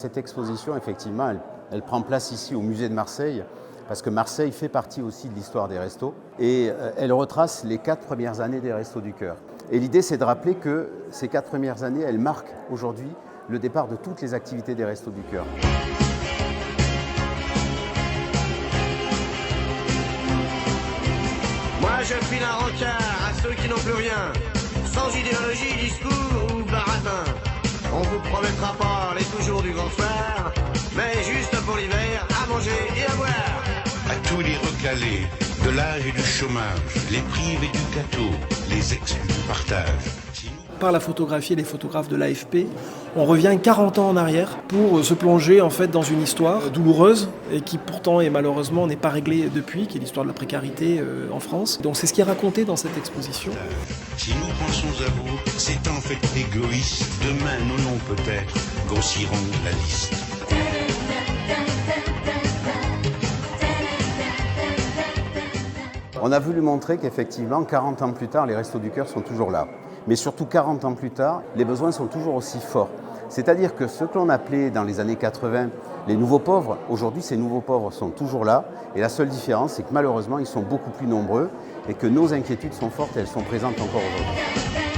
Cette exposition, effectivement, elle prend place ici au musée de Marseille, parce que Marseille fait partie aussi de l'histoire des restos, et elle retrace les 4 premières années des Restos du Cœur. Et l'idée, c'est de rappeler que ces 4 premières années, elles marquent aujourd'hui le départ de toutes les activités des Restos du Cœur. Moi, je file un rencard à ceux qui n'ont plus rien, sans idéologie, discours ou baratin. On vous promettra pas les toujours du grand soir, mais juste pour l'hiver, à manger et à boire. À tous les recalés, de l'âge et du chômage, les privés du gâteau, les exclus du partage. Par la photographie et les photographes de l'AFP, on revient 40 ans en arrière pour se plonger en fait dans une histoire douloureuse et qui pourtant et malheureusement n'est pas réglée depuis, qui est l'histoire de la précarité en France. Donc c'est ce qui est raconté dans cette exposition. Si nous pensons à vous, c'est en fait égoïste. Demain, nos noms peut-être grossiront la liste. On a voulu montrer qu'effectivement, 40 ans plus tard, les Restos du Cœur sont toujours là. Mais surtout, 40 ans plus tard, les besoins sont toujours aussi forts. C'est-à-dire que ce que l'on appelait dans les années 80 les nouveaux pauvres, aujourd'hui, ces nouveaux pauvres sont toujours là. Et la seule différence, c'est que malheureusement, ils sont beaucoup plus nombreux et que nos inquiétudes sont fortes et elles sont présentes encore aujourd'hui.